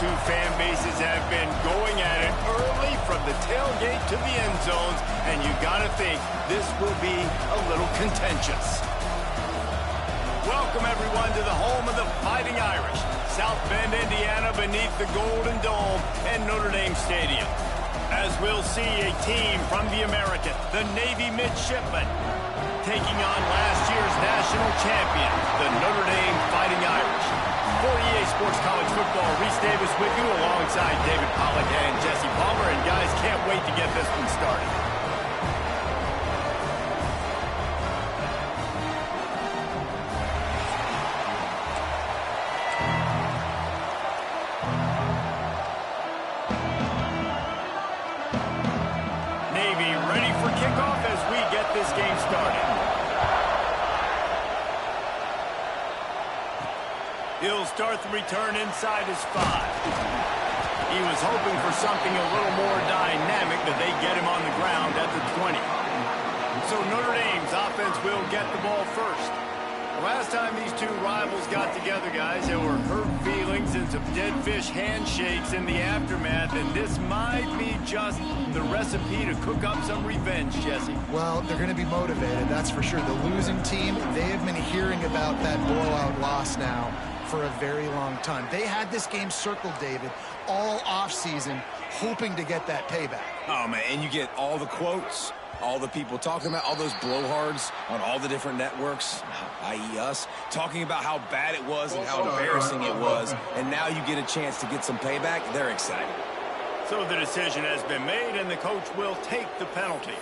two fan bases have been going at it early from the tailgate to the end zones, and you gotta think this will be a little contentious. Welcome, everyone, to the home of the Fighting Irish, South Bend, Indiana, beneath the Golden Dome and Notre Dame Stadium. As we'll see a team from the American, the Navy Midshipmen, taking on last year's national champion, the Notre Dame Fighting Irish. For EA Sports College Football, Reese Davis with you alongside David Pollack and Jesse Palmer. And guys, can't wait to get this one started. Navy ready for kickoff as we get this game started. He'll start the return inside his 5. He was hoping for something a little more dynamic, but they get him on the ground at the 20. So Notre Dame's offense will get the ball first. Last time these two rivals got together, guys, there were hurt feelings and some dead fish handshakes in the aftermath, and this might be just the recipe to cook up some revenge, Jesse. Well, they're going to be motivated, that's for sure. The losing team, they have been hearing about that blowout loss now for a very long time. They had this game circled, David, all offseason, hoping to get that payback. Oh, man, and you get all the quotes, all the people talking about, all those blowhards on all the different networks, i.e. us, talking about how bad it was and how embarrassing it was, and now you get a chance to get some payback. They're excited. So the decision has been made, and the coach will take the penalty.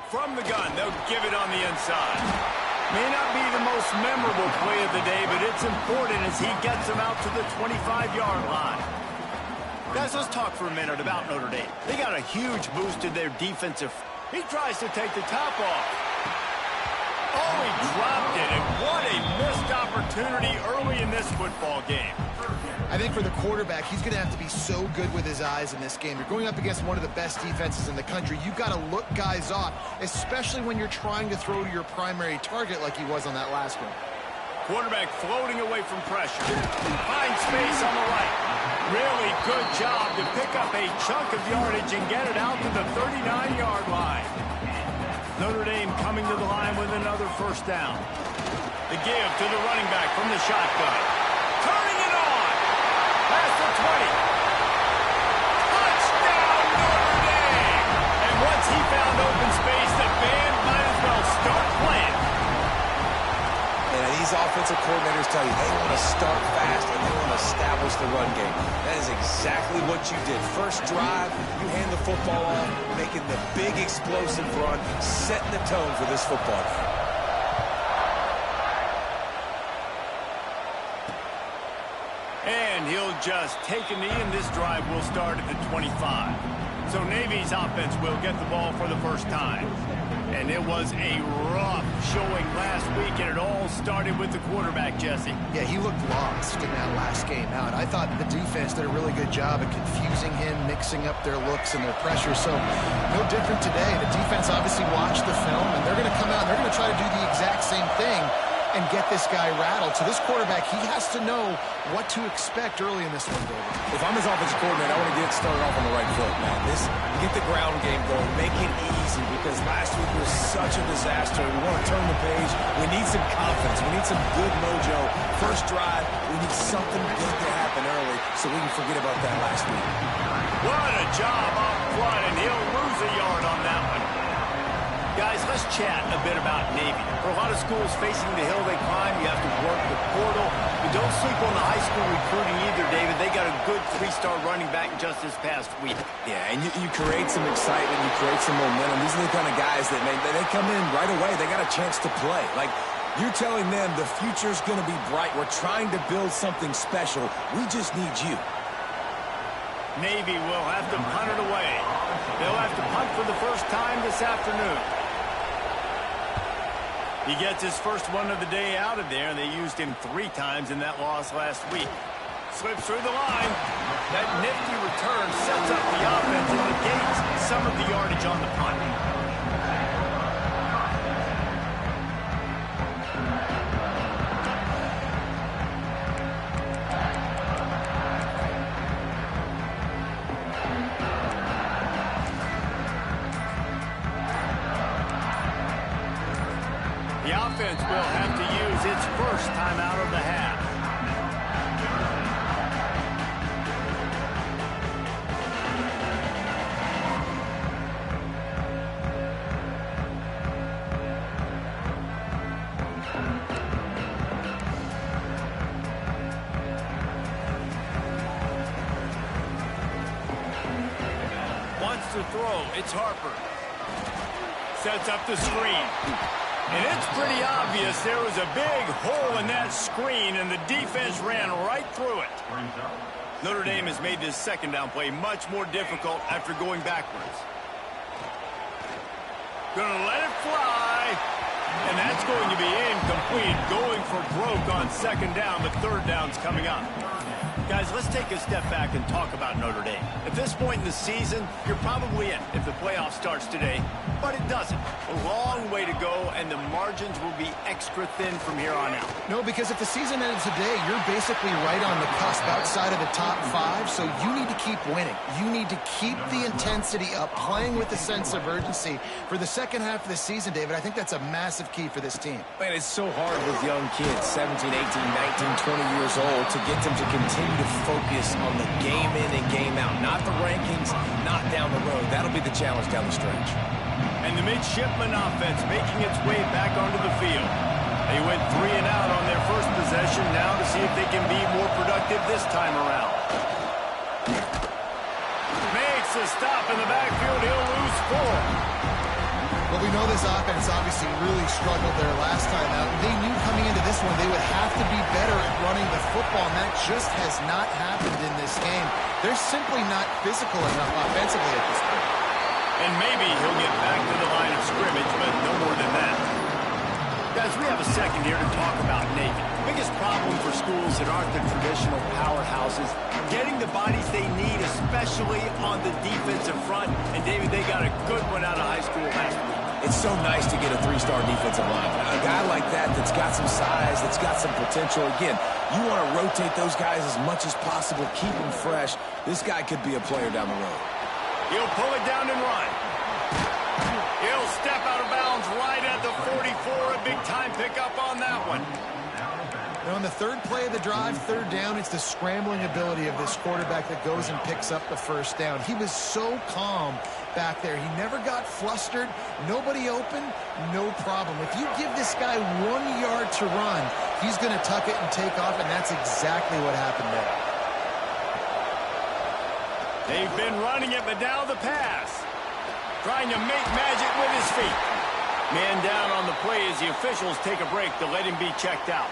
From the gun, they'll give it on the inside. May not be the most memorable play of the day, but it's important as he gets them out to the 25-yard line. Guys, let's talk for a minute about Notre Dame. They got a huge boost in their defensive. He tries to take the top off. Oh, he dropped it, and what a missed opportunity early in this football game. I think for the quarterback, he's going to have to be so good with his eyes in this game. You're going up against one of the best defenses in the country. You've got to look guys off, especially when you're trying to throw to your primary target like he was on that last one. Quarterback floating away from pressure. Finds space on the right. Really good job to pick up a chunk of yardage and get it out to the 39-yard line. Notre Dame coming to the line with another first down. The give to the running back from the shotgun. Turning it on. Past the 20. Touchdown, Notre Dame! And once he found open space, the band might as well start playing. And these offensive coordinators tell you they want to start fast and they want to establish the run game. That is exactly what you did. First drive, you hand the football off, making the big explosive run, setting the tone for this football game. And he'll just take a knee, and this drive will start at the 25. So Navy's offense will get the ball for the first time. And it was a rough showing last week, and it all started with the quarterback, Jesse. Yeah, he looked lost in that last game out. I thought the defense did a really good job of confusing him, mixing up their looks and their pressure. So no different today. The defense obviously watched the film, and they're going to come out and they're going to try to do the exact same thing and get this guy rattled. So this quarterback, he has to know what to expect early in this one, David. If I'm his offensive coordinator, I want to get started off on the right foot, man. Get the ground game going, make it easy, because last week was such a disaster. We want to turn the page. We need some confidence. We need some good mojo. First drive, we need something good to happen early so we can forget about that last week. What a job up front, and he'll lose a yard on that one. Guys, let's chat a bit about Navy. For a lot of schools facing the hill they climb, you have to work the portal. But don't sleep on the high school recruiting either, David. They got a good three-star running back just this past week. Yeah, and you create some excitement, you create some momentum. These are the kind of guys that they come in right away. They got a chance to play. Like, you're telling them the future's going to be bright. We're trying to build something special. We just need you. Navy will have to punt it away. They'll have to punt for the first time this afternoon. He gets his first one of the day out of there, and they used him 3 times in that loss last week. Slips through the line. That nifty return sets up the offense and negates some of the yardage on the punt. The offense will have to use its first timeout of the half. Wants to throw. It's Harper. Sets up the screen. And it's pretty obvious there was a big hole in that screen, and the defense ran right through it. Notre Dame has made this second down play much more difficult after going backwards. Gonna let it fly. And that's going to be incomplete, going for broke on second down, but third down's coming up. Guys, let's take a step back and talk about Notre Dame. At this point in the season, you're probably in if the playoff starts today, but it doesn't. A long way to go, and the margins will be extra thin from here on out. No, because if the season ended today, you're basically right on the cusp outside of the top 5, so you need to keep winning. You need to keep the intensity up, playing with a sense of urgency. For the second half of the season, David, I think that's a massive key for this team. Man, it's so hard with young kids, 17, 18, 19, 20 years old, to get them to continue to focus on the game in and game out, not the rankings, not down the road. That'll be the challenge down the stretch. And the midshipman offense making its way back onto the field. They went 3 and out on their first possession, now to see if they can be more productive this time around. Makes a stop in the backfield. He'll lose 4. Well, we know this offense obviously really struggled there last time out. They knew coming into this one they would have to be better at running the football, and that just has not happened in this game. They're simply not physical enough offensively at this point. And maybe he'll get back to the line of scrimmage, but no more than that. Guys, we have a second here to talk about Navy. The biggest problem for schools that aren't the traditional powerhouses, getting the bodies they need, especially on the defensive front. And, David, they got a good one out of high school last week. It's so nice to get a 3-star defensive line. A guy like that's got some size, that's got some potential. Again, you want to rotate those guys as much as possible, keep them fresh. This guy could be a player down the road. He'll pull it down and run. He'll step out of bounds right at the 44. A big-time pickup on that one. Now, on the third play of the drive, third down, it's the scrambling ability of this quarterback that goes and picks up the first down. He was so calm back there. He never got flustered. Nobody open, no problem. If you give this guy 1 yard to run, he's going to tuck it and take off, and that's exactly what happened there. They've been running it, but now the pass. Trying to make magic with his feet. Man down on the play as the officials take a break to let him be checked out.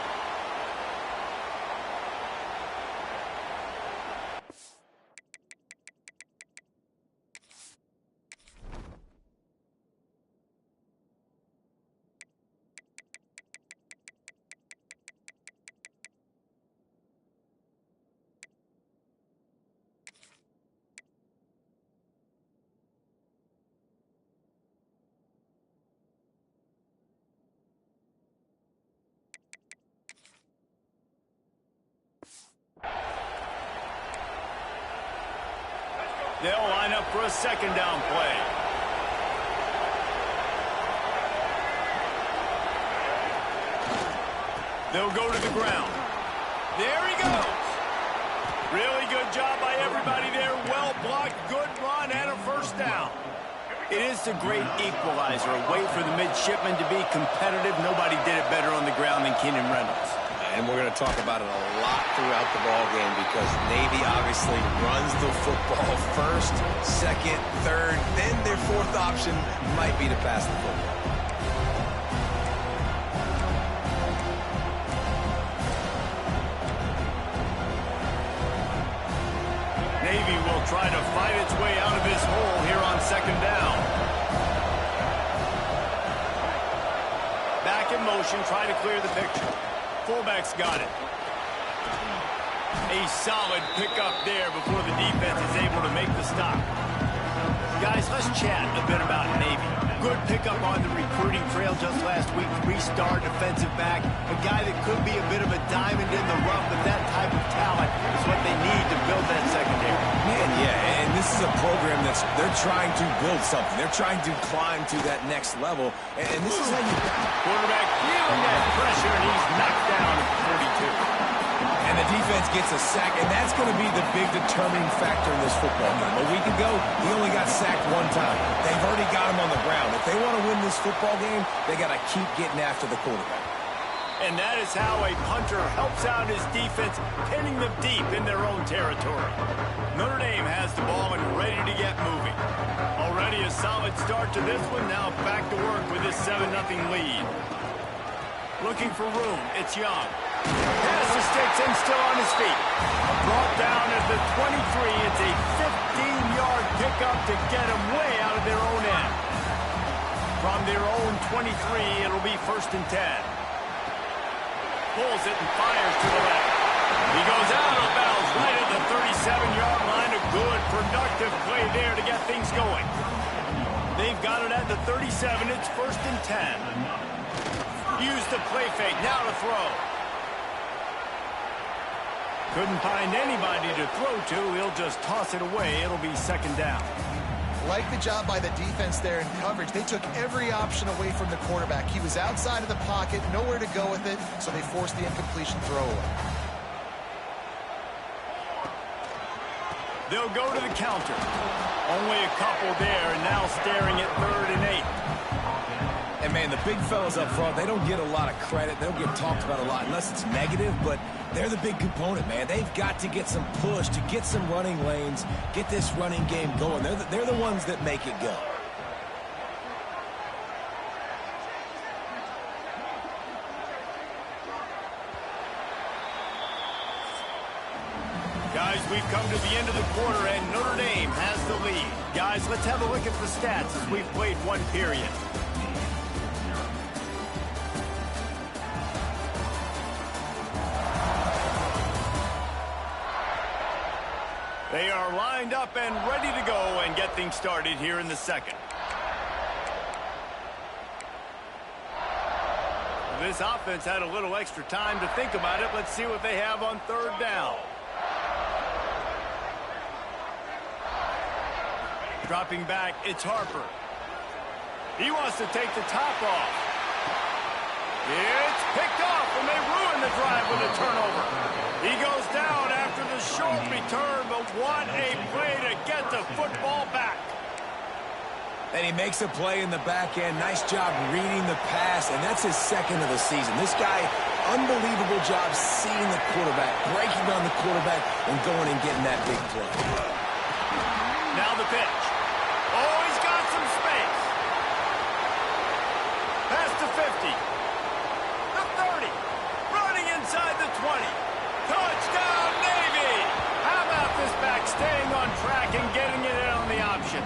They'll line up for a second down play. They'll go to the ground. There he goes. Really good job by everybody there. Well blocked, good run, and a first down. It is a great equalizer, a way for the midshipmen to be competitive. Nobody did it better on the ground than Keenan Reynolds. And we're going to talk about it a lot throughout the ball game because Navy obviously runs the football first, second, third, then their fourth option might be to pass the football. Navy will try to fight its way out of this hole here on second down. Back in motion. motion, try to clear the picture. Fullback's got it. A solid pickup there before the defense is able to make the stop. Guys, let's chat a bit about Navy. Good pickup on the recruiting trail just last week. 3-star defensive back. A guy that could be a bit of a diamond in the rough, but that type of talent is what they need to build that secondary. Man, yeah, and this is a program they're trying to build something. They're trying to climb to that next level, and this is how you... Quarterback feeling that pressure, and he's knocked down at 42. And the defense gets a sack, and that's going to be the big determining factor in this football game. A week ago, he only got sacked one time. They've already got him on the ground. If they want to win this football game, they got to keep getting after the quarterback. And that is how a punter helps out his defense, pinning them deep in their own territory. Notre Dame has the ball and ready to get moving. Already a solid start to this one. Now back to work with this 7-0 lead. Looking for room. It's Young. Pass the sticks and still on his feet. Brought down at the 23. It's a 15-yard pickup to get him way out of their own end. From their own 23, it'll be 1st and 10. Pulls it and fires to the left. He goes out of bounds right at the 37-yard line. A good, productive play there to get things going. They've got it at the 37. It's 1st and 10. Use the play fake. Now to throw. Couldn't find anybody to throw to. He'll just toss it away. It'll be 2nd down. Like the job by the defense there in coverage. They took every option away from the quarterback. He was outside of the pocket, nowhere to go with it, so they forced the incompletion throwaway. They'll go to the counter. Only a couple there, and now staring at 3rd and 8. And, man, the big fellas up front, they don't get a lot of credit. They don't get talked about a lot unless it's negative, but they're the big component, man. They've got to get some push, to get some running lanes, get this running game going. They're the ones that make it go. Guys, we've come to the end of the quarter, and Notre Dame has the lead. Guys, let's have a look at the stats as we've played one period. They are lined up and ready to go and get things started here in the second. This offense had a little extra time to think about it. Let's see what they have on 3rd down. Dropping back, it's Harper. He wants to take the top off. It's picked off, and they ruin the drive with a turnover. He goes down after the short return, but what a play to get the football back. And he makes a play in the back end. Nice job reading the pass, and that's his 2nd of the season. This guy, unbelievable job seeing the quarterback, breaking on the quarterback, and going and getting that big play. Now the pitch. Oh, he's got some space. Pass to 50. The 30. Running inside the 20. Touchdown, Navy! How about this back staying on track and getting it in on the option?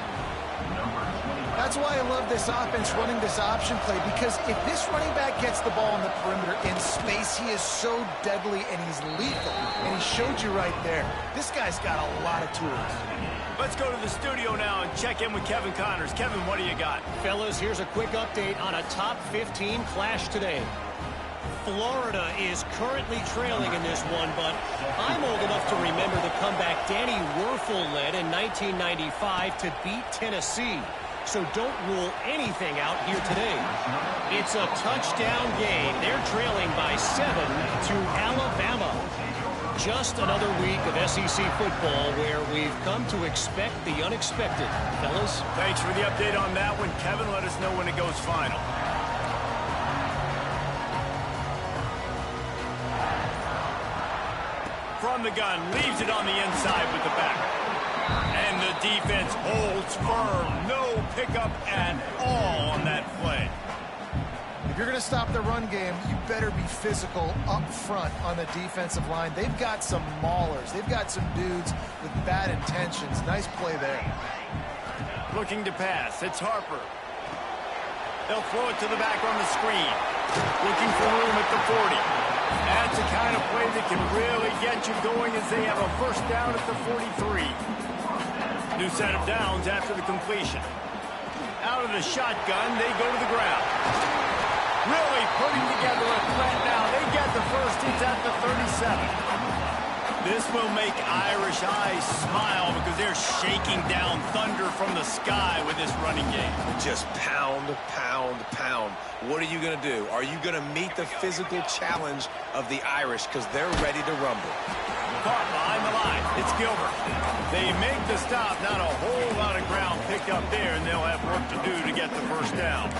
That's why I love this offense running this option play, because if this running back gets the ball on the perimeter in space, he is so deadly and he's lethal. And he showed you right there. This guy's got a lot of tools. Let's go to the studio now and check in with Kevin Connors. Kevin, what do you got? Fellas, here's a quick update on a top 15 clash today. Florida is currently trailing in this one, but I'm old enough to remember the comeback Danny Werfel led in 1995 to beat Tennessee. So don't rule anything out here today. It's a touchdown game. They're trailing by 7 to Alabama. Just another week of SEC football where we've come to expect the unexpected. Fellas? Thanks for the update on that one. Kevin, let us know when it goes final. From the gun, leaves it on the inside with the back. And the defense holds firm. No pickup at all on that play. If you're going to stop the run game, you better be physical up front on the defensive line. They've got some maulers. They've got some dudes with bad intentions. Nice play there. Looking to pass. It's Harper. They'll throw it to the back on the screen. Looking for room at the 40. That's the kind of play that can really get you going as they have a first down at the 43. New set of downs after the completion. Out of the shotgun, they go to the ground. Really putting together a threat now. They get the first. It's at the 37. This will make Irish eyes smile because they're shaking down thunder from the sky with this running game. Just pound, pound, pound. What are you going to do? Are you going to meet the physical challenge of the Irish because they're ready to rumble? Caught behind the line. It's Gilbert. They make the stop. Not a whole lot of ground picked up there, and they'll have work to do to get the first down.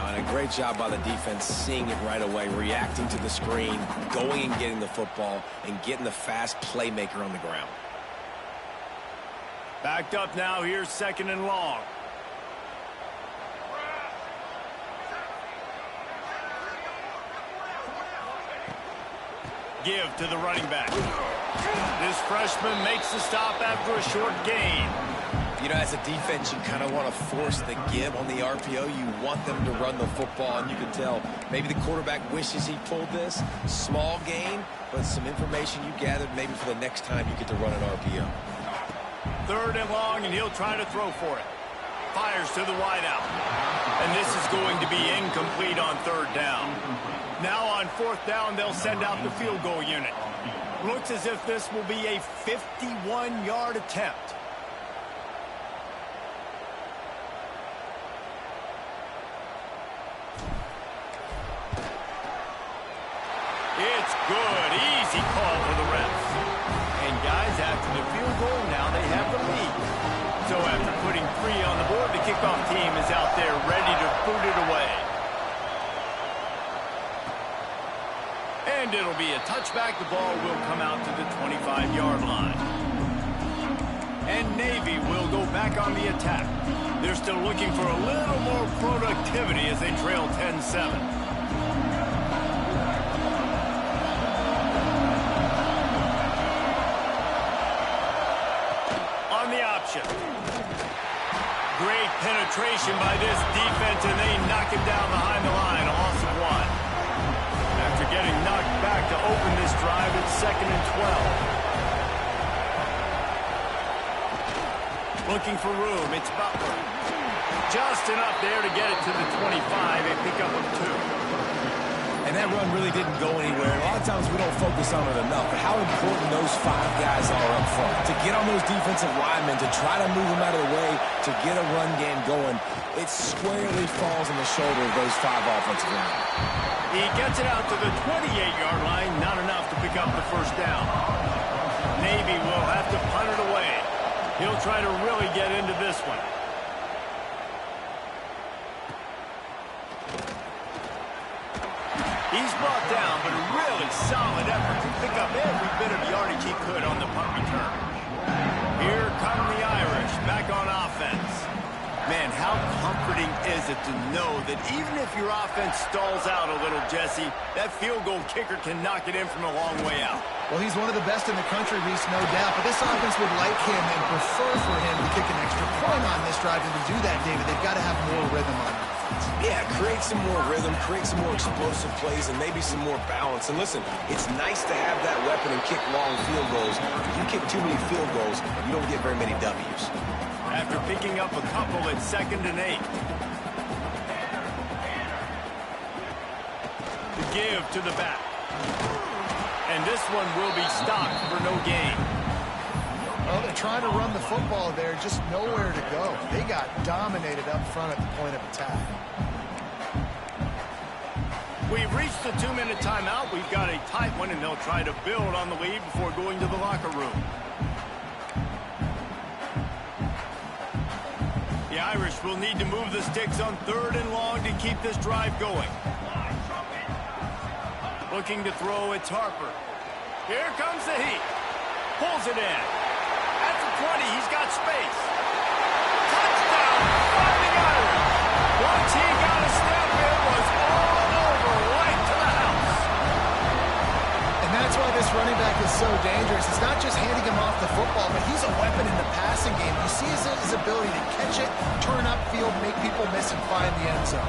And a great job by the defense seeing it right away, reacting to the screen, going and getting the football, and getting the fast playmaker on the ground. Backed up now. Here's 2nd and long. Give to the running back. This freshman makes the stop after a short gain. You know, as a defense, you kind of want to force the give on the RPO. You want them to run the football, and you can tell maybe the quarterback wishes he pulled this. Small gain, but some information you gathered maybe for the next time you get to run an RPO. 3rd and long, and he'll try to throw for it. Fires to the wideout. And this is going to be incomplete on 3rd down. Now on 4th down, they'll send out the field goal unit. Looks as if this will be a 51-yard attempt. It's good. Easy call for the refs. And guys, after the field goal, now they have the lead. So after putting 3 on the board, the kickoff team is out there ready to boot it away. And it'll be a touchback. The ball will come out to the 25-yard line. And Navy will go back on the attack. They're still looking for a little more productivity as they trail 10-7. Great penetration by this defense, and they knock it down behind the line. A loss of 1. After getting knocked back to open this drive, it's 2nd and 12. Looking for room. It's Butler. Just enough there to get it to the 25. A pickup of 2. And that run really didn't go anywhere. A lot of times we don't focus on it enough, but how important those 5 guys are up front. To get on those defensive linemen, to try to move them out of the way, to get a run game going, it squarely falls on the shoulder of those 5 offensive linemen. He gets it out to the 28-yard line, not enough to pick up the first down. Navy will have to punt it away. He'll try to really get into this one. He's brought down, but a really solid effort to pick up every bit of yardage he could on the punt return. Here come the Irish back on offense. Man, how comforting is it to know that even if your offense stalls out a little, Jesse, that field goal kicker can knock it in from a long way out. Well, he's one of the best in the country, Reese, no doubt. But this offense would like him and prefer for him to kick an extra point on this drive. And to do that, David, they've got to have more rhythm on offense. Yeah, create some more rhythm, create some more explosive plays, and maybe some more balance. And listen, it's nice to have that weapon and kick long field goals. If you kick too many field goals, you don't get very many W's. After picking up a couple, it's 2nd and 8. The give to the back. And this one will be stopped for no gain. Well, they're trying to run the football there, just nowhere to go. They got dominated up front at the point of attack. We've reached the 2-minute timeout. We've got a tight one, and they'll try to build on the lead before going to the locker room. The Irish will need to move the sticks on 3rd and long to keep this drive going. Looking to throw, it's Harper. Here comes the heat. Pulls it in. At the 20, he's got space. Touchdown, Fighting Irish. Once he got a step, it was all over, right to the house. And that's why this running back is so dangerous. It's not just handing him off the football, but he's a weapon in the passing game. You see his ability to catch it, turn upfield, make people miss, and find the end zone.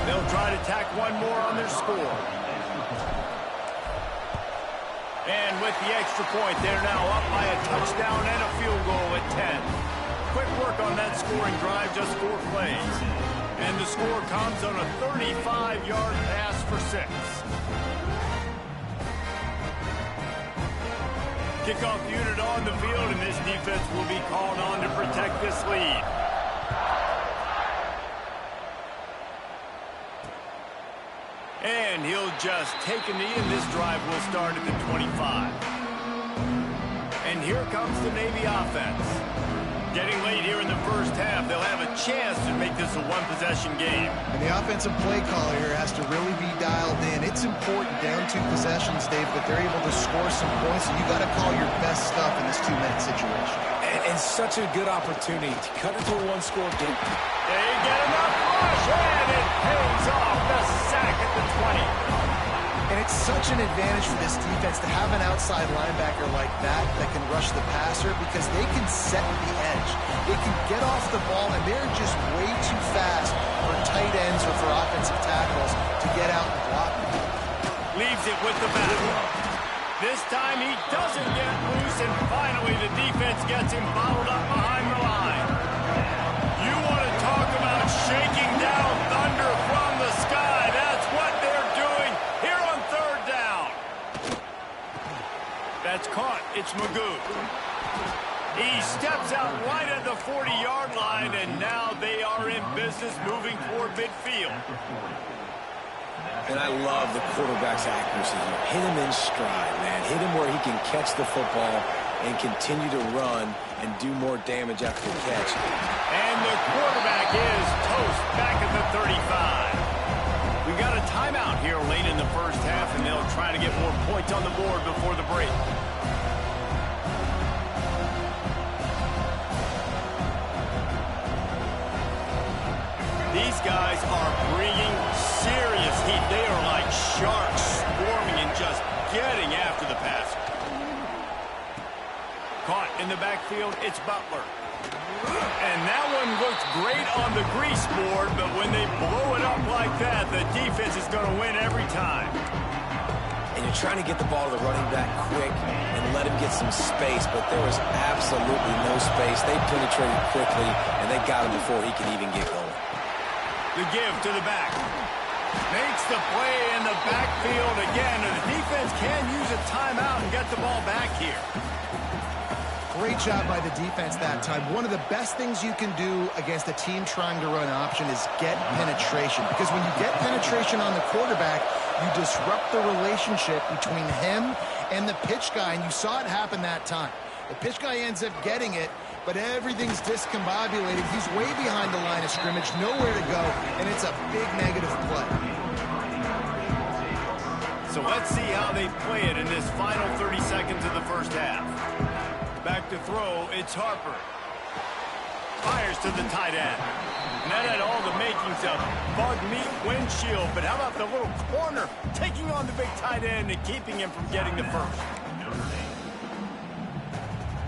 They'll try to tack one more on their score. And with the extra point, they're now up by a touchdown and a field goal at 10. Quick work on that scoring drive, just 4 plays. And the score comes on a 35-yard pass for 6. Kickoff unit on the field, and this defense will be called on to protect this lead. And he'll just take a knee, and this drive will start at the 25. And here comes the Navy offense. Getting late here in the first half, they'll have a chance to make this a one-possession game. And the offensive play caller here has to really be dialed in. It's important down 2 possessions, Dave, that they're able to score some points, and you got to call your best stuff in this 2-minute situation. And such a good opportunity to cut into a 1-score game. They get enough rush, and it pays off. The sack at the 20. And it's such an advantage for this defense to have an outside linebacker like that can rush the passer, because they can set the edge. They can get off the ball, and they're just way too fast for tight ends or for offensive tackles to get out and block them. Leaves it with the back. This time he doesn't get loose, and finally the defense gets him bottled up behind the line. You want to talk about shaking down thunder from the sky. That's what they're doing here on 3rd down. That's caught. It's Magoo. He steps out right at the 40-yard line, and now they are in business moving toward midfield. And I love the quarterback's accuracy here. Hit him in stride, man. Hit him where he can catch the football and continue to run and do more damage after the catch. And the quarterback is toast back at the 35. We've got a timeout here late in the first half, and they'll try to get more points on the board before the break. These guys are bringing serious heat. They are like sharks swarming and just getting after the passer. Caught in the backfield, it's Butler. And that one looks great on the grease board, but when they blow it up like that, the defense is going to win every time. And you're trying to get the ball to the running back quick and let him get some space, but there was absolutely no space. They penetrated quickly, and they got him before he could even get going. The give to the back. Makes the play in the backfield again, and the defense can use a timeout and get the ball back here. Great job by the defense that time. One of the best things you can do against a team trying to run option is get penetration. Because when you get penetration on the quarterback, you disrupt the relationship between him and the pitch guy, and you saw it happen that time. The pitch guy ends up getting it, but everything's discombobulated. He's way behind the line of scrimmage, nowhere to go, and it's a big negative play. So let's see how they play it in this final 30 seconds of the first half. Back to throw, it's Harper. Fires to the tight end. And that had all the makings of bug meat windshield, but how about the little corner taking on the big tight end and keeping him from getting the first?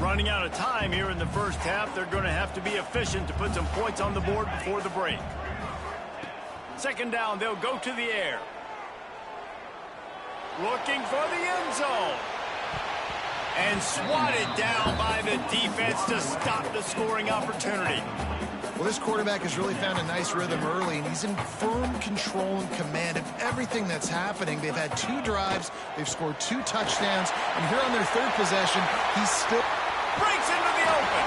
Running out of time here in the first half. They're going to have to be efficient to put some points on the board before the break. 2nd down, they'll go to the air. Looking for the end zone. And swatted down by the defense to stop the scoring opportunity. Well, this quarterback has really found a nice rhythm early, and he's in firm control and command of everything that's happening. They've had 2 drives. They've scored 2 touchdowns. And here on their 3rd possession, he's still breaks into the open.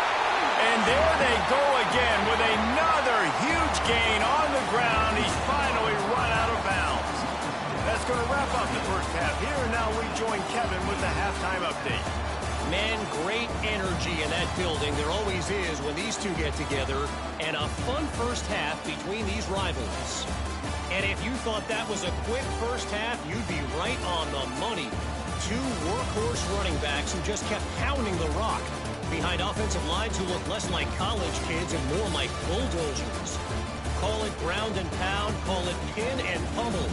And there they go again with another huge gain on the ground. He's finally run out of bounds. That's going to wrap up the first half here. And now we join Kevin with the halftime update. Man, great energy in that building. There always is when these two get together. And a fun first half between these rivals. And if you thought that was a quick first half, you'd be right on the money. 2 workhorse running backs who just kept pounding the rock behind offensive lines who look less like college kids and more like bulldozers. Call it ground and pound, call it pin and pummel.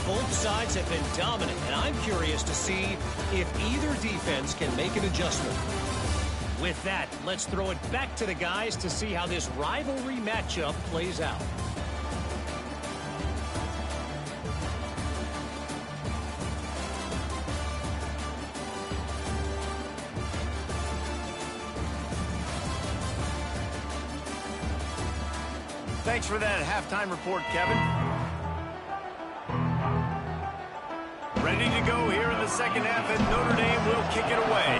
Both sides have been dominant, and I'm curious to see if either defense can make an adjustment. With that, let's throw it back to the guys to see how this rivalry matchup plays out. Thanks for that halftime report, Kevin. Ready to go here in the second half, and Notre Dame will kick it away.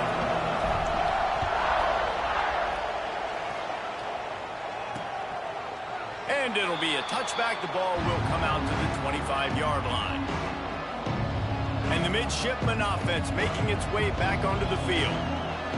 And it'll be a touchback. The ball will come out to the 25-yard line. And the midshipman offense making its way back onto the field.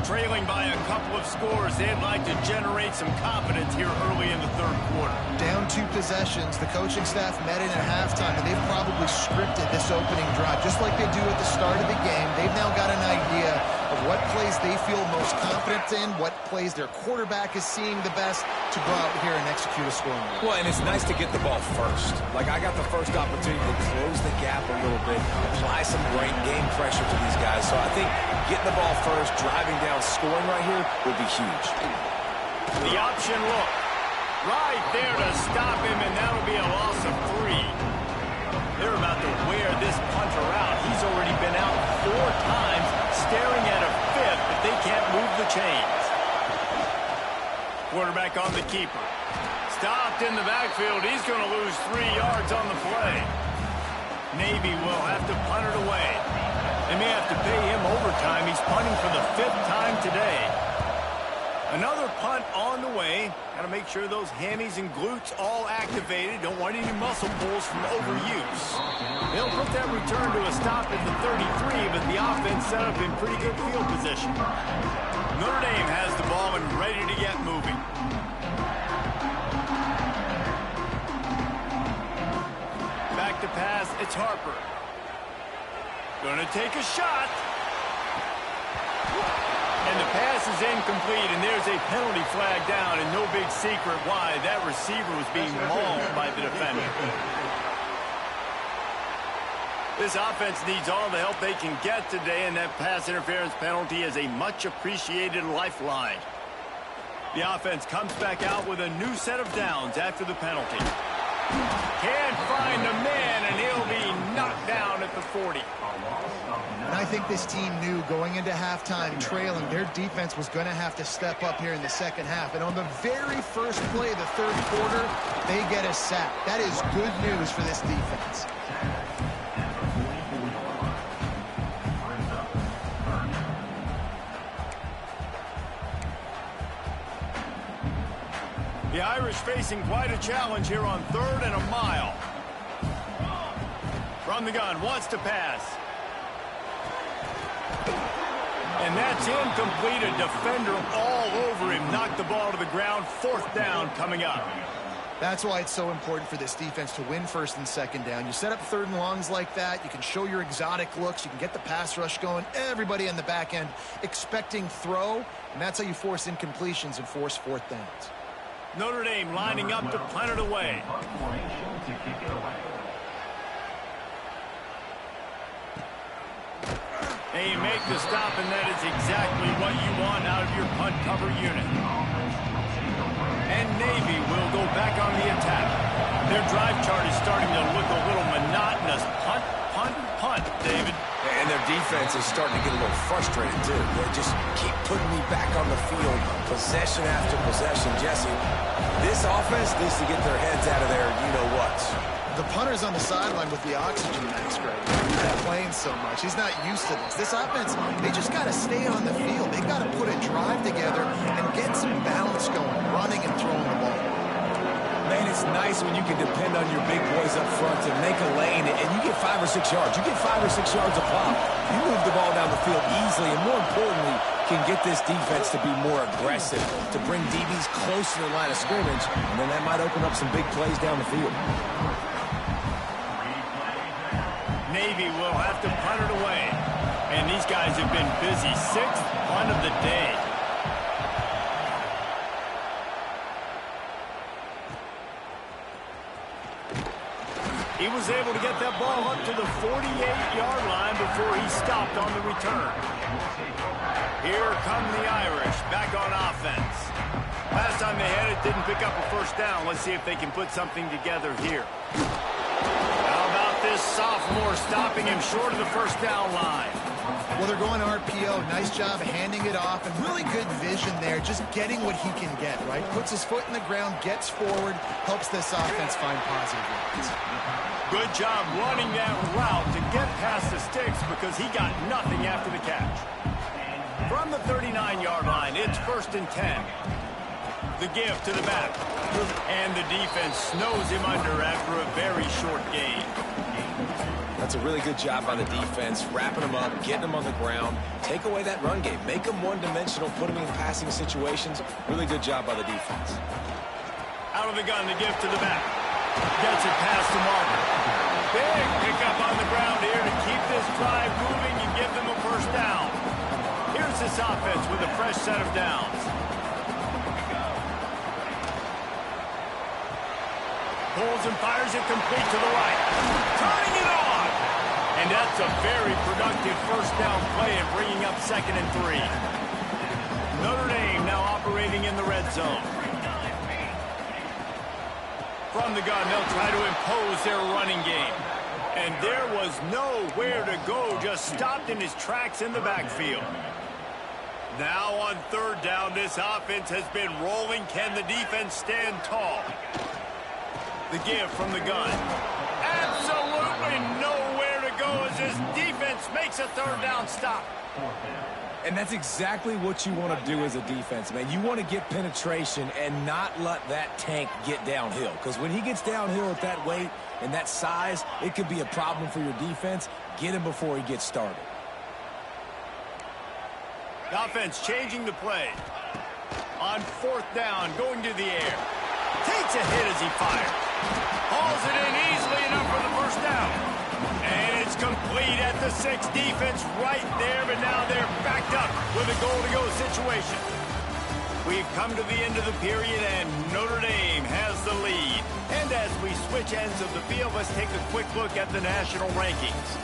Trailing by a couple of scores, they'd like to generate some confidence here early in the third quarter. Down 2 possessions, the coaching staff met in at halftime, and they've probably scripted this opening drive. Just like they do at the start of the game, they've now got an idea of what plays they feel most confident in, what plays their quarterback is seeing the best to go out here and execute a scoring move. Well, and it's nice to get the ball first. Like, I got the first opportunity to close the gap a little bit, apply some great game pressure to these guys. So I think getting the ball first, driving down, scoring right here will be huge. The option look. Right there to stop him, and that'll be a loss of 3. They're about to wear this punter out. He's already been out 4 times, staring at a 5th, but they can't move the chains. Quarterback on the keeper. Stopped in the backfield. He's going to lose 3 yards on the play. Navy will have to punt it away. They may have to pay him overtime. He's punting for the 5th time today. Another punt on the way. Got to make sure those hammies and glutes all activated. Don't want any muscle pulls from overuse. They'll put that return to a stop at the 33, but the offense set up in pretty good field position. Notre Dame has the ball and ready to get moving. Back to pass, it's Harper. Gonna take a shot. And the pass is incomplete, and there's a penalty flag down, and no big secret why. That receiver was being mauled by the defender. This offense needs all the help they can get today, and that pass interference penalty is a much-appreciated lifeline. The offense comes back out with a new set of downs after the penalty. Can't find the man, and he'll be knocked down at the 40. And I think this team knew going into halftime trailing, their defense was going to have to step up here in the second half. And on the very first play of the third quarter, they get a sack. That is good news for this defense. The Irish facing quite a challenge here on 3rd and a mile. From the gun, wants to pass. And that's incomplete. A defender all over him. Knocked the ball to the ground. 4th down coming up. That's why it's so important for this defense to win 1st and 2nd down. You set up 3rd and longs like that. You can show your exotic looks. You can get the pass rush going. Everybody on the back end expecting throw. And that's how you force incompletions and force 4th downs. Notre Dame lining up to punt it away. They make the stop, and that is exactly what you want out of your punt cover unit. And Navy will go back on the attack. Their drive chart is starting to look a little monotonous. Punt, punt, punt, David. And their defense is starting to get a little frustrated, too. They just keep putting me back on the field, possession after possession. Jesse, this offense needs to get their heads out of there, you-know-what. The punter's on the sideline with the oxygen mask right now. He's been playing so much. He's not used to this. This offense, they just got to stay on the field. They've got to put a drive together and get some balance going, running and throwing the ball. Man, it's nice when you can depend on your big boys up front to make a lane, and you get 5 or 6 yards. You get 5 or 6 yards a pop. You move the ball down the field easily, and more importantly, can get this defense to be more aggressive, to bring DBs close to the line of scrimmage, and then that might open up some big plays down the field. Navy will have to punt it away. And these guys have been busy. 6th punt of the day. He was able to get that ball up to the 48-yard line before he stopped on the return. Here come the Irish back on offense. Last time they had it, didn't pick up a first down. Let's see if they can put something together here. How about this sophomore stopping him short of the first down line? Well, they're going RPO. Nice job handing it off, and really good vision there, just getting what he can get, right? Puts his foot in the ground, gets forward, helps this offense find positive yards. Good job running that route to get past the sticks because he got nothing after the catch. From the 39-yard line, it's 1st and 10. The give to the back. And the defense snows him under after a very short gain. That's a really good job by the defense, wrapping them up, getting them on the ground, take away that run game, make them one-dimensional, put them in passing situations. Really good job by the defense. Out of the gun, the give to the back. Gets it past the marker. Big pickup on the ground here to keep this drive moving and give them a first down. Here's this offense with a fresh set of downs. Pulls and fires it complete to the right. Turning it on. And that's a very productive first down play and bringing up 2nd and 3. Notre Dame now operating in the red zone. From the gun, they'll try to impose their running game. And there was nowhere to go, just stopped in his tracks in the backfield. Now on 3rd down, this offense has been rolling. Can the defense stand tall? The give from the gun. Absolutely nowhere to go as this defense makes a 3rd down stop. And that's exactly what you want to do as a defense, man. You want to get penetration and not let that tank get downhill. Because when he gets downhill at that weight and that size, it could be a problem for your defense. Get him before he gets started. The offense changing the play. On 4th down, going to the air. Takes a hit as he fires. Hauls it in easily enough for the first down. And it's complete at the 6. Defense right there, but now they're backed up with a goal-to-go situation. We've come to the end of the period, and Notre Dame has the lead. And as we switch ends of the field, let's take a quick look at the national rankings.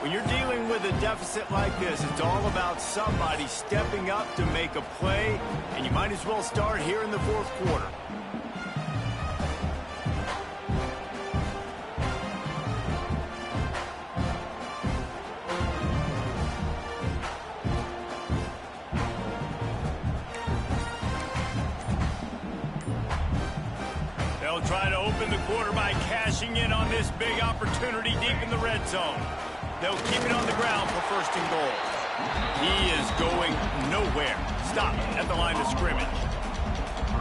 When you're dealing with a deficit like this, it's all about somebody stepping up to make a play, and you might as well start here in the 4th quarter. They'll try to open the quarter by cashing in on this big opportunity deep in the red zone. They'll keep it on the ground for 1st and goal. He is going nowhere. Stop at the line of scrimmage.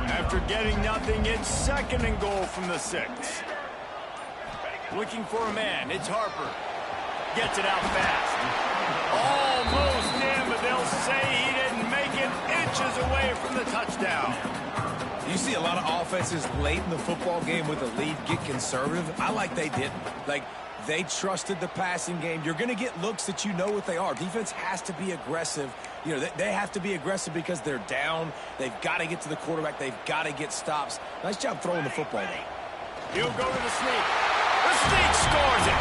After getting nothing, it's 2nd and goal from the 6. Looking for a man. It's Harper. Gets it out fast. Almost in, but they'll say he didn't make it, inches away from the touchdown. You see a lot of offenses late in the football game with a lead get conservative. I like they didn't. They trusted the passing game. You're going to get looks that you know what they are. Defense has to be aggressive. You know, they have to be aggressive because they're down. They've got to get to the quarterback. They've got to get stops. Nice job throwing the football there. He'll go to the sneak. The sneak scores it.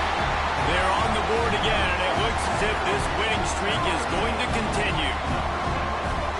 They're on the board again, and it looks as if this winning streak is going to continue.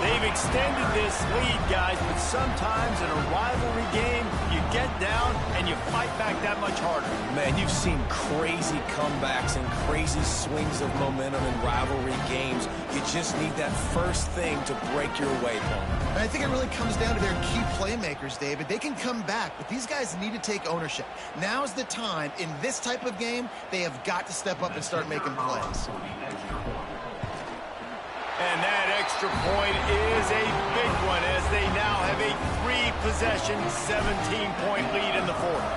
They've extended this lead, guys, but sometimes in a rivalry game, you get down and you fight back that much harder. Man, you've seen crazy comebacks and crazy swings of momentum in rivalry games. You just need that first thing to break your way home. And I think it really comes down to their key playmakers, David. They can come back, but these guys need to take ownership. Now's the time. In this type of game, they have got to step up and start making plays. And that extra point is a big one as they now have a 3-possession, 17-point lead in the 4th.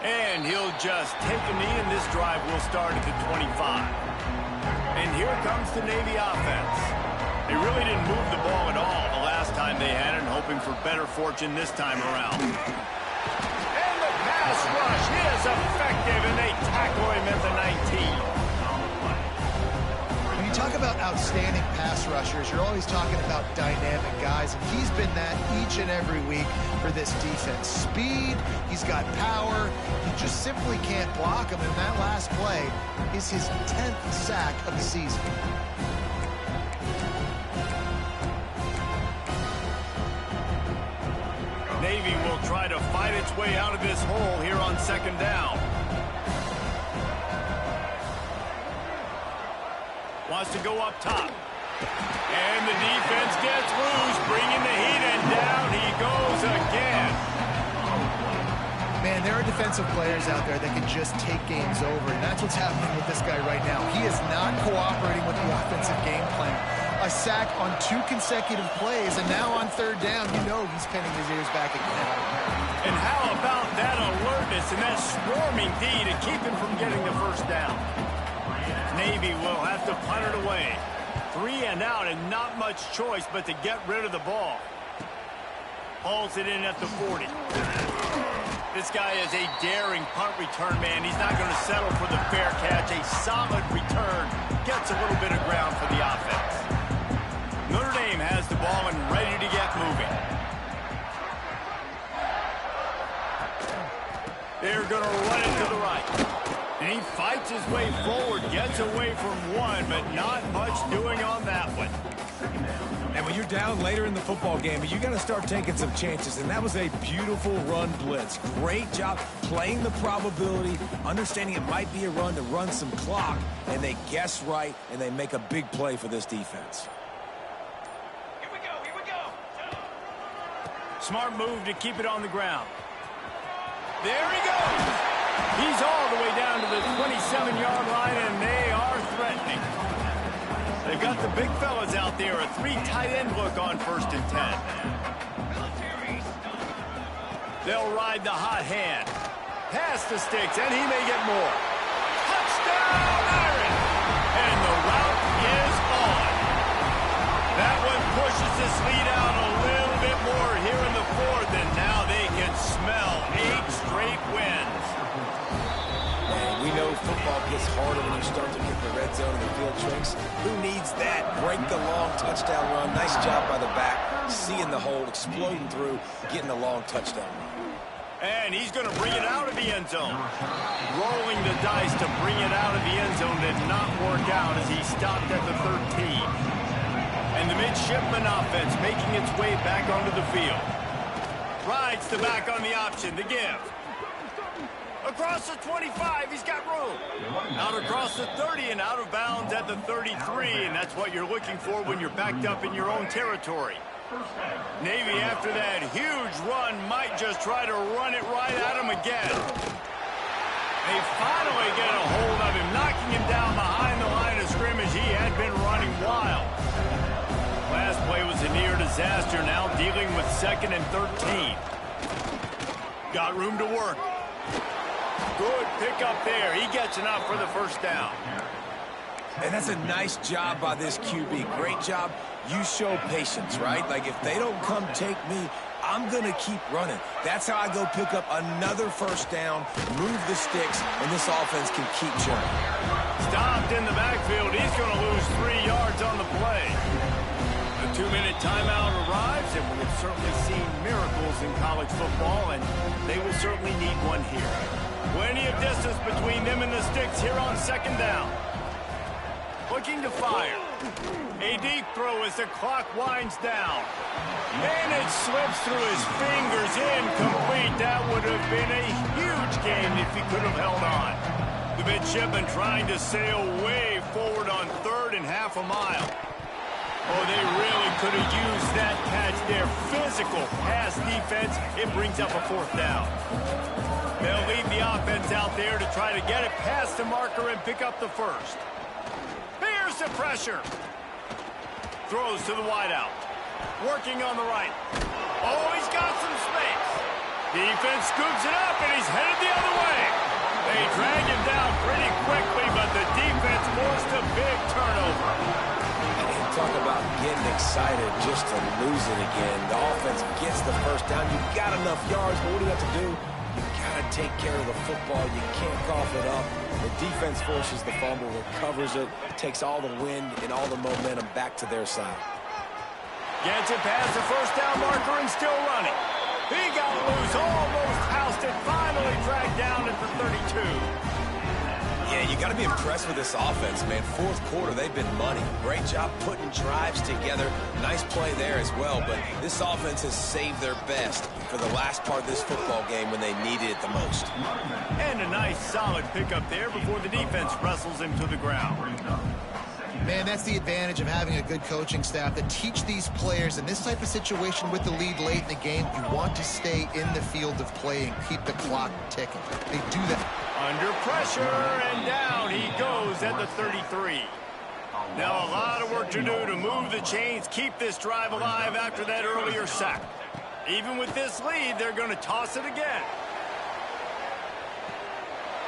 And he'll just take a knee, and this drive will start at the 25. And here comes the Navy offense. They really didn't move the ball at all the last time they had it, and hoping for better fortune this time around. Pass rush is effective, and they tackle him at the 19. talk about outstanding pass rushers, you're always talking about dynamic guys, and he's been that each and every week for this defense. Speed, he's got power, you just simply can't block him, and that last play is his 10th sack of the season. Navy will try to fight its way out of this hole here on second down. Wants to go up top. And the defense gets loose, bringing the heat, and down he goes again. Man, there are defensive players out there that can just take games over, and that's what's happening with this guy right now. He is not cooperating with the offensive game plan. A sack on 2 consecutive plays, and now on third down, you know he's pinning his ears back again. And how about that alertness and that swarming D to keep him from getting the first down? Navy will have to punt it away. 3 and out, and not much choice but to get rid of the ball. Hauls it in at the 40. This guy is a daring punt return man. He's not going to settle for the fair catch. A solid return gets a little bit of ground for the offense. Notre Dame has the ball and ready to get moving. They're going to run it to the right. And he fights his way forward, gets away from one, but not much doing on that one. And when you're down later in the football game, you got to start taking some chances. And that was a beautiful run blitz. Great job playing the probability, understanding it might be a run to run some clock, and they guess right, and they make a big play for this defense. Here we go. Smart move to keep it on the ground. There he goes. He's all the way down to the 27-yard line, and they are threatening. They've got the big fellas out there, a 3 tight end look on 1st and 10. They'll ride the hot hand. Pass the sticks, and he may get more. Touchdown, Iron! And the route is on. That one pushes this lead out a little bit more here in the 4th, and now they can smell 8 straight wins. We know football gets harder when you start to get the red zone and the field tricks. Who needs that? Break the long touchdown run. Nice job by the back. Seeing the hole, exploding through, getting the long touchdown run. And he's going to bring it out of the end zone. Rolling the dice to bring it out of the end zone did not work out as he stopped at the 13. And the midshipman offense making its way back onto the field. Rides the back on the option, the give. Across the 25, he's got room. Out across the 30 and out of bounds at the 33, and that's what you're looking for when you're backed up in your own territory. Navy, after that huge run, might just try to run it right at him again. They finally get a hold of him, knocking him down behind the line of scrimmage. He had been running wild. Last play was a near disaster, now dealing with 2nd and 13. Got room to work. Good pick up there. He gets enough for the first down. And that's a nice job by this QB. Great job. You show patience, right? Like, if they don't come take me, I'm going to keep running. That's how I go pick up another first down, move the sticks, and this offense can keep churning. Stopped in the backfield. He's going to lose 3 yards on the play. A 2-minute timeout arrives, and we have certainly seen miracles in college football, and they will certainly need one here. Plenty of distance between them and the sticks here on 2nd down. Looking to fire. A deep throw as the clock winds down. And it slips through his fingers, incomplete. That would have been a huge game if he could have held on. The midshipman trying to sail way forward on 3rd and half a mile. Oh, they really could have used that catch there. Physical pass defense. It brings up a 4th down. They'll leave the offense out there to try to get it past the marker and pick up the first. Here's the pressure. Throws to the wideout. Working on the right. Oh, he's got some space. Defense scoops it up, and he's headed the other way. They drag him down pretty quickly, but the defense forced a big turnover. Talk about getting excited just to lose it again. The offense gets the first down. You've got enough yards, but what do you have to do? You gotta take care of the football. You can't cough it up. The defense forces the fumble, recovers it, takes all the wind and all the momentum back to their side. Gets it past the first down marker and still running. He got loose, almost housed it, finally dragged down at the 32. Yeah, you got to be impressed with this offense, man. Fourth quarter, they've been money. Great job putting drives together. Nice play there as well, but this offense has saved their best for the last part of this football game when they needed it the most. And a nice solid pickup there before the defense wrestles him to the ground. Man, that's the advantage of having a good coaching staff that teach these players in this type of situation with the lead late in the game. You want to stay in the field of play and keep the clock ticking. They do that. Under pressure, and down he goes at the 33. Now a lot of work to do to move the chains, keep this drive alive after that earlier sack. Even with this lead, they're going to toss it again.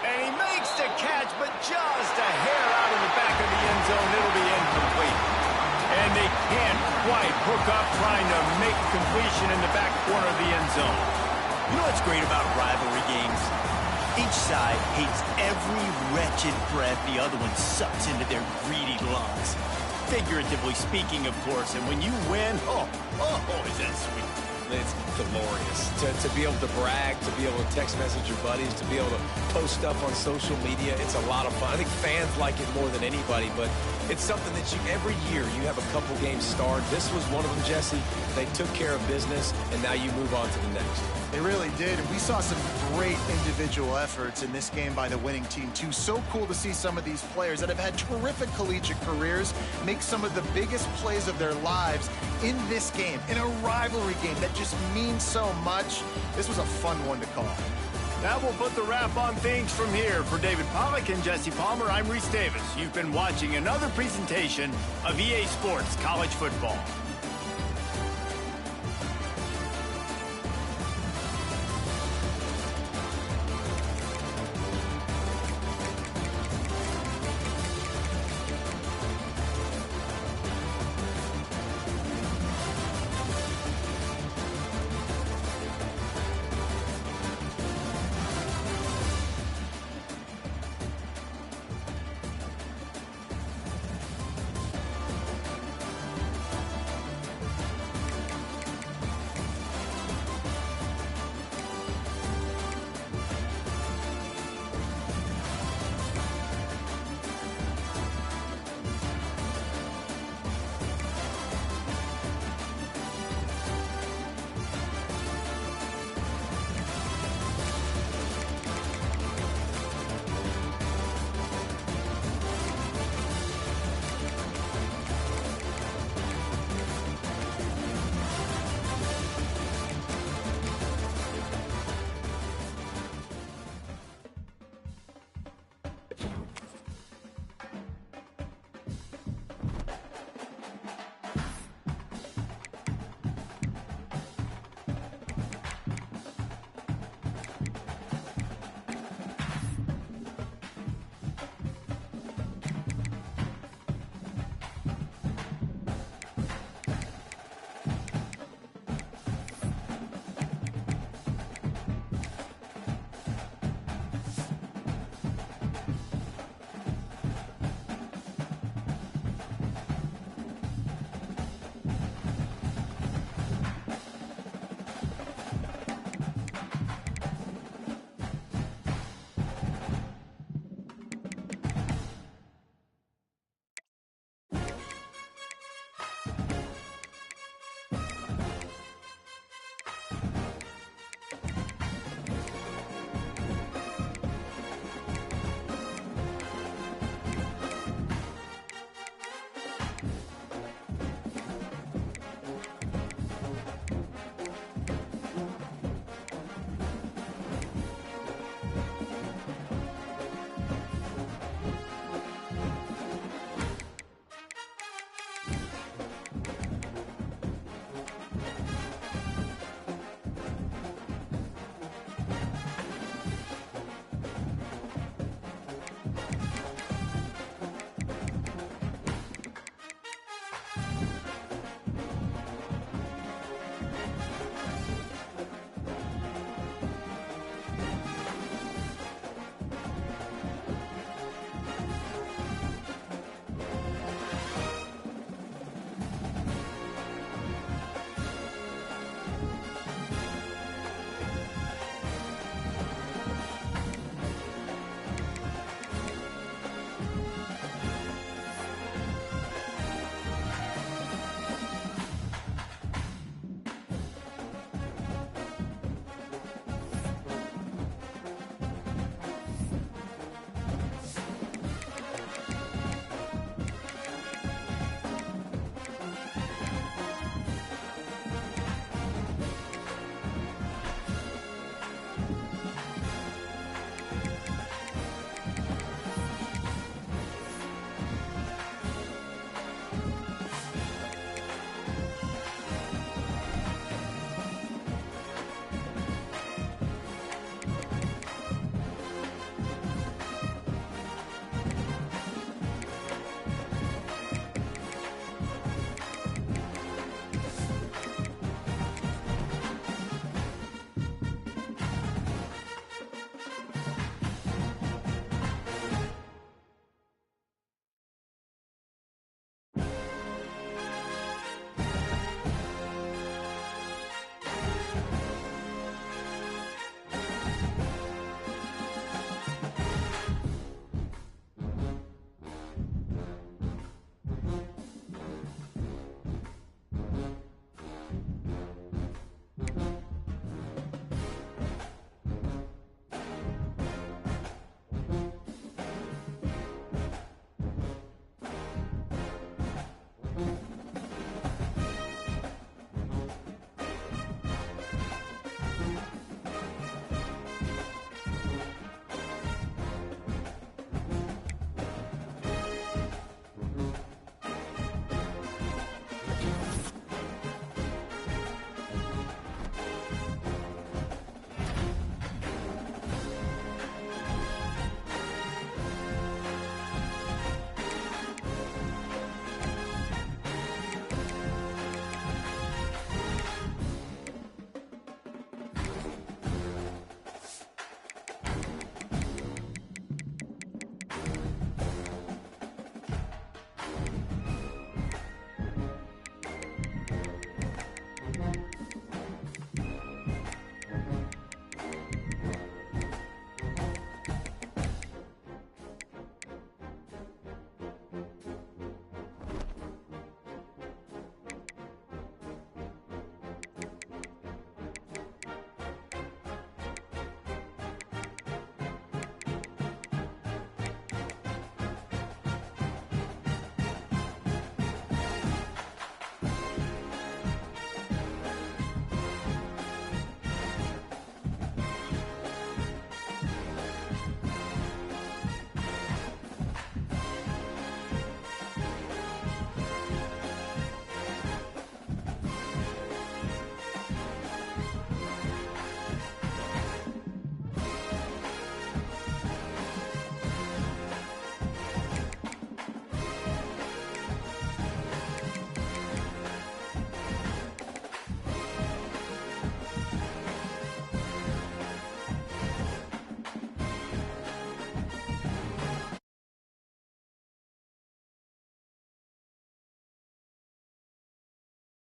And he makes the catch, but just a hair out of the back of the end zone. It'll be incomplete. And they can't quite hook up trying to make a completion in the back corner of the end zone. You know what's great about rivalry games? Each side hates every wretched breath the other one sucks into their greedy lungs. Figuratively speaking, of course. And when you win, oh, is that sweet. It's glorious to be able to brag, to be able to text message your buddies, to be able to post stuff on social media. It's a lot of fun. I think fans like it more than anybody, but it's something that every year you have a couple games start. This was one of them, Jesse. They took care of business, and now you move on to the next. They really did. And we saw some great individual efforts in this game by the winning team, too. So cool to see some of these players that have had terrific collegiate careers make some of the biggest plays of their lives in this game, in a rivalry game that just means so much. This was a fun one to call. That will put the wrap on things from here. For David Pollack and Jesse Palmer, I'm Reese Davis. You've been watching another presentation of EA Sports College Football.